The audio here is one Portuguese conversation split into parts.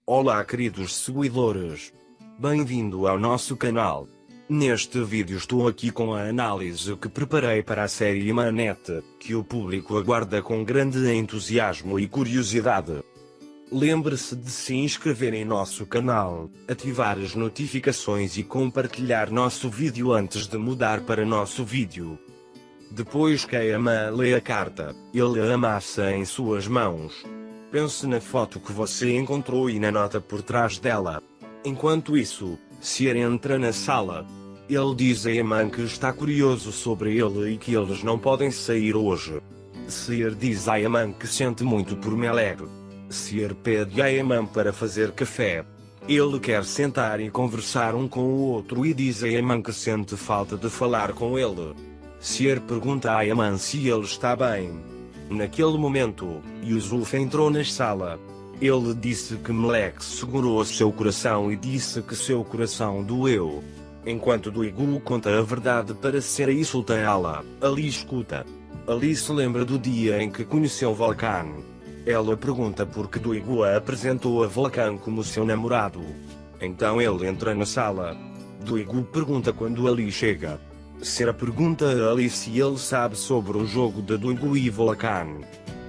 Olá queridos seguidores, bem-vindo ao nosso canal. Neste vídeo estou aqui com a análise que preparei para a série Manette, que o público aguarda com grande entusiasmo e curiosidade. Lembre-se de se inscrever em nosso canal, ativar as notificações e compartilhar nosso vídeo antes de mudar para nosso vídeo. Depois que a Ama lê a carta, ele a amassa em suas mãos. Pense na foto que você encontrou e na nota por trás dela. Enquanto isso, Seer entra na sala. Ele diz a Yaman que está curioso sobre ele e que eles não podem sair hoje. Seer diz a Yaman que sente muito por Melek. Seer pede a Yaman para fazer café. Ele quer sentar e conversar um com o outro e diz a Yaman que sente falta de falar com ele. Seer pergunta a Yaman se ele está bem. Naquele momento, Yusuf entrou na sala. Ele disse que Melek segurou seu coração e disse que seu coração doeu. Enquanto Duigu conta a verdade para Seer e insultá-la, Ali escuta. Ali se lembra do dia em que conheceu Volkan. Ela pergunta por que Duigu a apresentou a Volkan como seu namorado. Então ele entra na sala. Duigu pergunta quando Ali chega. Seer pergunta a Ali se ele sabe sobre o jogo de Duigu e Volkan.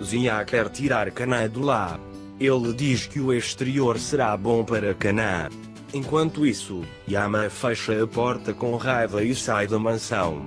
Zia quer tirar Kana de lá. Ele diz que o exterior será bom para Kana. Enquanto isso, Yama fecha a porta com raiva e sai da mansão.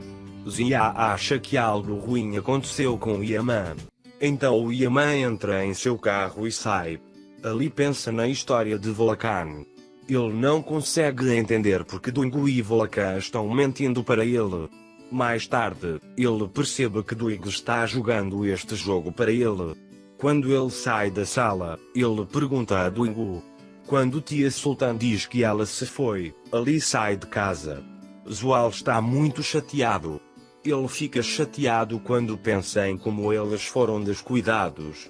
Zia acha que algo ruim aconteceu com Yama. Então o Yama entra em seu carro e sai. Ali pensa na história de Volkan. Ele não consegue entender porque Duigu e Volkan estão mentindo para ele. Mais tarde, ele percebe que Duigu está jogando este jogo para ele. Quando ele sai da sala, ele pergunta a Duigu. Quando tia Sultan diz que ela se foi, Ali sai de casa. Zual está muito chateado. Ele fica chateado quando pensa em como eles foram descuidados.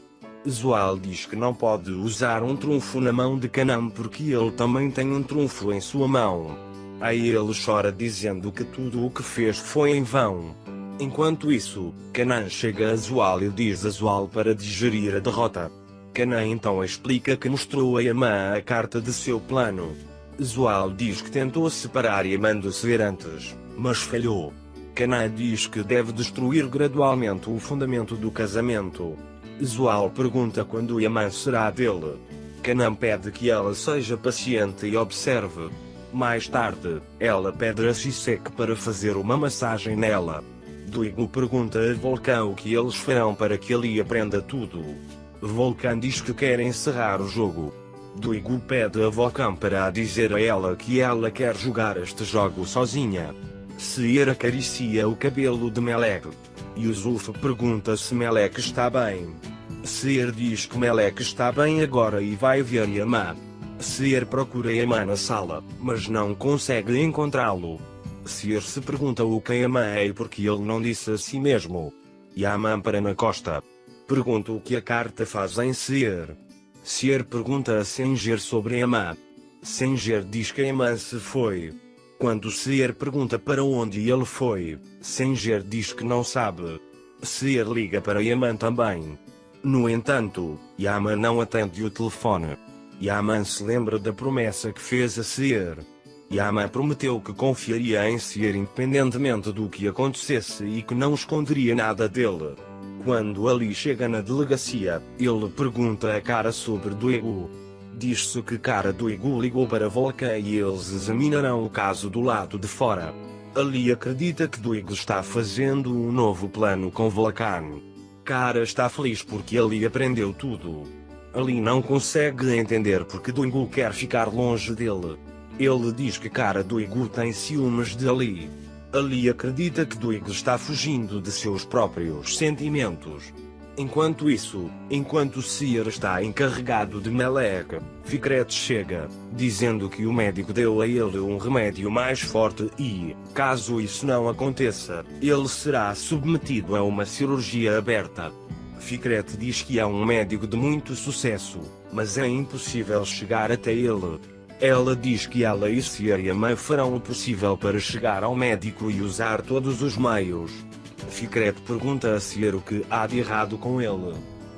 Zual diz que não pode usar um trunfo na mão de Kanan porque ele também tem um trunfo em sua mão. Aí ele chora dizendo que tudo o que fez foi em vão. Enquanto isso, Kanan chega a Zual e diz a Zual para digerir a derrota. Kanan então explica que mostrou a Yaman a carta de seu plano. Zual diz que tentou separar Yaman de Seer antes, mas falhou. Kanan diz que deve destruir gradualmente o fundamento do casamento. Zual pergunta quando Yaman será dele. Kanan pede que ela seja paciente e observe. Mais tarde, ela pede a Shisek para fazer uma massagem nela. Duigu pergunta a Volkan o que eles farão para que ele aprenda tudo. Volkan diz que quer encerrar o jogo. Duigu pede a Volkan para dizer a ela que ela quer jogar este jogo sozinha. Seer acaricia o cabelo de Melek. Yusuf pergunta se Melek está bem. Seer diz que Melek está bem agora e vai ver Yaman. Seer procura Yaman na sala, mas não consegue encontrá-lo. Seer se pergunta o que Yaman é e porque ele não disse a si mesmo. Yaman para na costa. Pergunta o que a carta faz em Seer. Seer pergunta a Senjer sobre Yaman. Senjer diz que Yaman se foi. Quando Seer pergunta para onde ele foi, Senjer diz que não sabe. Seer liga para Yaman também. No entanto, Yaman não atende o telefone. Yaman se lembra da promessa que fez a Seer. Yaman prometeu que confiaria em Seer independentemente do que acontecesse e que não esconderia nada dele. Quando Ali chega na delegacia, ele pergunta a Kara sobre Duigu. Diz-se que Kara Duigu ligou para Volkan e eles examinarão o caso do lado de fora. Ali acredita que Duigu está fazendo um novo plano com Volkan. Kara está feliz porque Ali aprendeu tudo. Ali não consegue entender porque Duigu quer ficar longe dele. Ele diz que Kara Duigu tem ciúmes de Ali. Ali acredita que Duigu está fugindo de seus próprios sentimentos. Enquanto isso, enquanto Seer está encarregado de Melek, Fikret chega, dizendo que o médico deu a ele um remédio mais forte e, caso isso não aconteça, ele será submetido a uma cirurgia aberta. Fikret diz que é um médico de muito sucesso, mas é impossível chegar até ele. Ela diz que ela e Seer e Yaman farão o possível para chegar ao médico e usar todos os meios. Fikret pergunta a Seer o que há de errado com ele.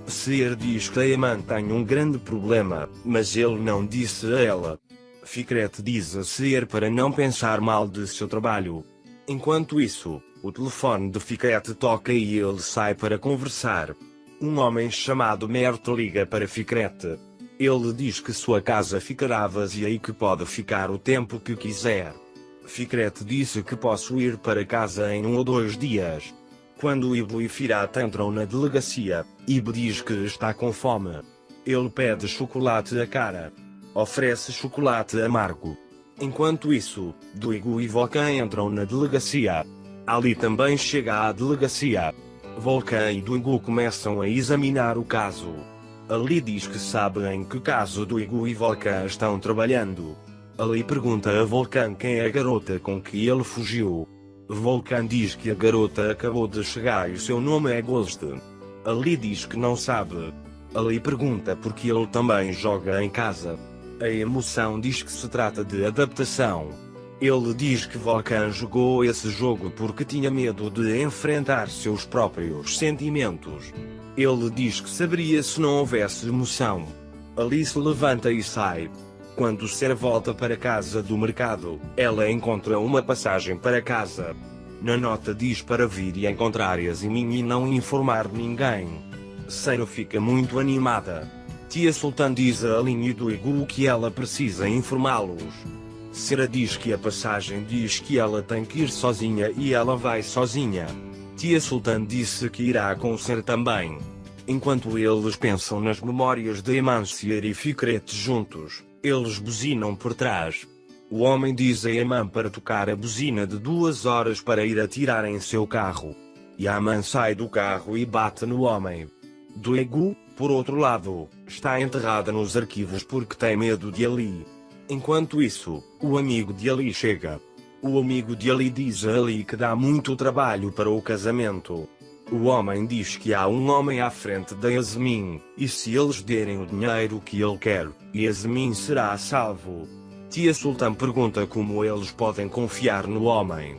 Seer diz que Yaman tem um grande problema, mas ele não disse a ela. Fikret diz a Seer para não pensar mal de seu trabalho. Enquanto isso, o telefone de Fikret toca e ele sai para conversar. Um homem chamado Mert liga para Fikret. Ele diz que sua casa ficará vazia e que pode ficar o tempo que quiser. Fikret disse que posso ir para casa em 1 ou 2 dias. Quando Ibu e Firat entram na delegacia, Ibu diz que está com fome. Ele pede chocolate a cara. Oferece chocolate amargo. Enquanto isso, Duigu e Volkan entram na delegacia. Ali também chega à delegacia. Volkan e Duigu começam a examinar o caso. Ali diz que sabe em que caso Duigu e Volkan estão trabalhando. Ali pergunta a Volkan quem é a garota com que ele fugiu. Volkan diz que a garota acabou de chegar e seu nome é Ghost. Ali diz que não sabe. Ali pergunta porque ele também joga em casa. A emoção diz que se trata de adaptação. Ele diz que Volkan jogou esse jogo porque tinha medo de enfrentar seus próprios sentimentos. Ele diz que saberia se não houvesse emoção. Ali se levanta e sai. Quando Ser volta para casa do mercado, ela encontra uma passagem para casa. Na nota diz para vir e encontrar Yasmin e não informar ninguém. Seira fica muito animada. Tia Sultan diz a Alin e Duigu que ela precisa informá-los. Seira diz que a passagem diz que ela tem que ir sozinha e ela vai sozinha. Tia Sultan disse que irá com Ser também. Enquanto eles pensam nas memórias de Emancier e Fikret juntos, eles buzinam por trás. O homem diz a Yaman para tocar a buzina de 2 horas para ir atirar em seu carro. Yaman sai do carro e bate no homem. Duigu, por outro lado, está enterrada nos arquivos porque tem medo de Ali. Enquanto isso, o amigo de Ali chega. O amigo de Ali diz a Ali que dá muito trabalho para o casamento. O homem diz que há um homem à frente da Yasmin, e se eles derem o dinheiro que ele quer, Yasmin será a salvo. Tia Sultan pergunta como eles podem confiar no homem.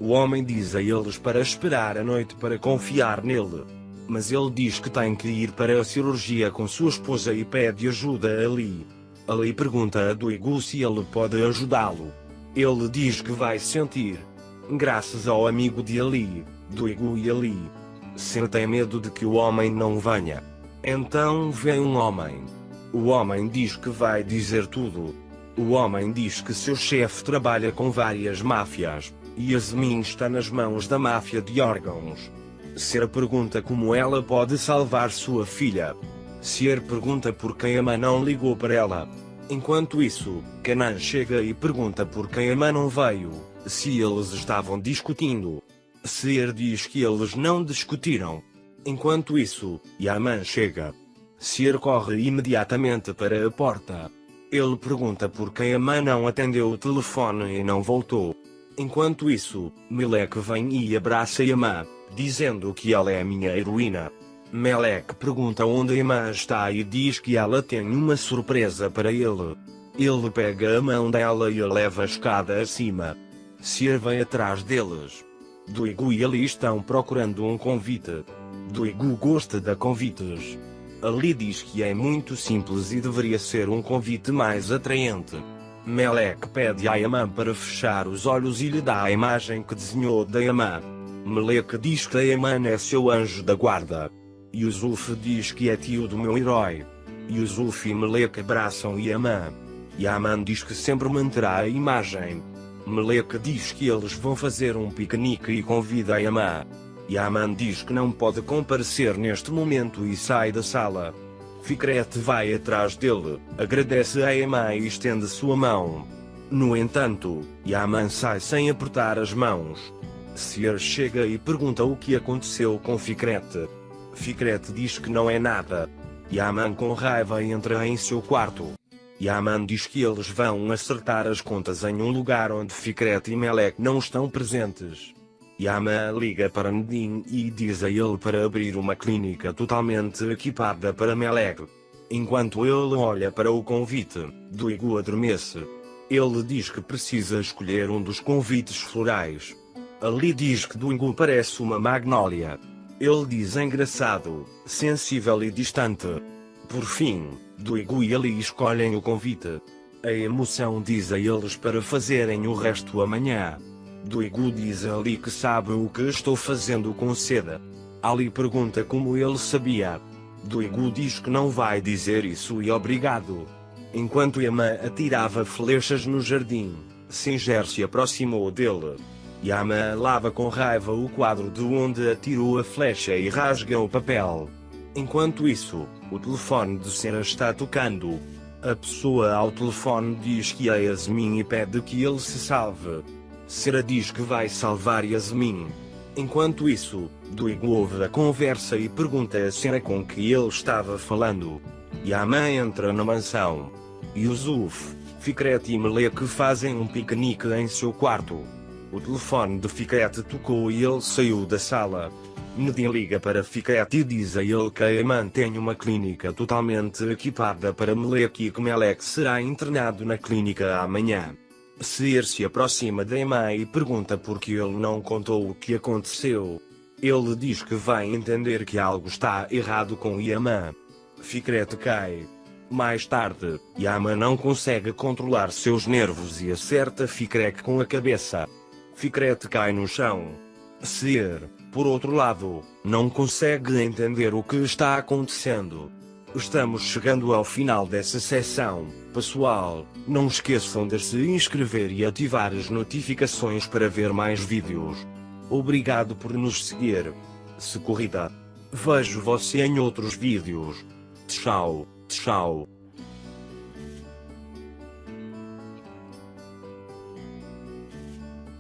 O homem diz a eles para esperar a noite para confiar nele. Mas ele diz que tem que ir para a cirurgia com sua esposa e pede ajuda a Ali. Ali pergunta a Duigu se ele pode ajudá-lo. Ele diz que vai sentir. Graças ao amigo de Ali, Duigu e Ali. Ser tem medo de que o homem não venha. Então vem um homem. O homem diz que vai dizer tudo. O homem diz que seu chefe trabalha com várias máfias, e Yasmin está nas mãos da máfia de órgãos. Ser pergunta como ela pode salvar sua filha. Ser pergunta por que a mãe não ligou para ela. Enquanto isso, Kanan chega e pergunta por que a mãe não veio, se eles estavam discutindo. Ser diz que eles não discutiram. Enquanto isso, Yaman chega. Ser corre imediatamente para a porta. Ele pergunta por que a mãe não atendeu o telefone e não voltou. Enquanto isso, Melek vem e abraça Yaman, dizendo que ela é minha heroína. Melek pergunta onde Yaman está e diz que ela tem uma surpresa para ele. Ele pega a mão dela e a leva a escada acima. Ser vem atrás deles. Duigu e Ali estão procurando um convite. Duigu gosta de convites. Ali diz que é muito simples e deveria ser um convite mais atraente. Melek pede a Yaman para fechar os olhos e lhe dá a imagem que desenhou da Yaman. Melek diz que a Yaman é seu anjo da guarda. Yusuf diz que é tio do meu herói. Yusuf e Melek abraçam Yaman. Yaman diz que sempre manterá a imagem. Melek diz que eles vão fazer um piquenique e convida a Yaman. Yaman diz que não pode comparecer neste momento e sai da sala. Fikret vai atrás dele, agradece a Yaman e estende sua mão. No entanto, Yaman sai sem apertar as mãos. Seer chega e pergunta o que aconteceu com Fikret. Fikret diz que não é nada. Yaman com raiva entra em seu quarto. Yaman diz que eles vão acertar as contas em um lugar onde Fikret e Melek não estão presentes. Yaman liga para Nedim e diz a ele para abrir uma clínica totalmente equipada para Melek. Enquanto ele olha para o convite, Duigu adormece. Ele diz que precisa escolher um dos convites florais. Ali diz que Duigu parece uma magnólia. Ele diz engraçado, sensível e distante. Por fim, Duigo e Ali escolhem o convite. A emoção diz a eles para fazerem o resto amanhã. Duigo diz a Ali que sabe o que estou fazendo com seda. Ali pergunta como ele sabia. Duigo diz que não vai dizer isso e obrigado. Enquanto Yama atirava flechas no jardim, Singer se aproximou dele. Yama lava com raiva o quadro de onde atirou a flecha e rasga o papel. Enquanto isso, o telefone de Sera está tocando. A pessoa ao telefone diz que é Yasmin e pede que ele se salve. Sera diz que vai salvar Yasmin. Enquanto isso, Duigo ouve a conversa e pergunta a Sera com que ele estava falando. Yama entra na mansão. Yusuf, Fikret e Melek fazem um piquenique em seu quarto. O telefone de Fikret tocou e ele saiu da sala. Nedin liga para Fikret e diz a ele que Ayman tem uma clínica totalmente equipada para Melek e que Melek será internado na clínica amanhã. Seir se aproxima de Ayman e pergunta por que ele não contou o que aconteceu. Ele diz que vai entender que algo está errado com Yaman. Fikret cai. Mais tarde, Yama não consegue controlar seus nervos e acerta Fikret com a cabeça. Fikret cai no chão. Seir, por outro lado, não consegue entender o que está acontecendo. Estamos chegando ao final dessa sessão. Pessoal, não esqueçam de se inscrever e ativar as notificações para ver mais vídeos. Obrigado por nos seguir. Se corrida. Vejo você em outros vídeos. Tchau, tchau.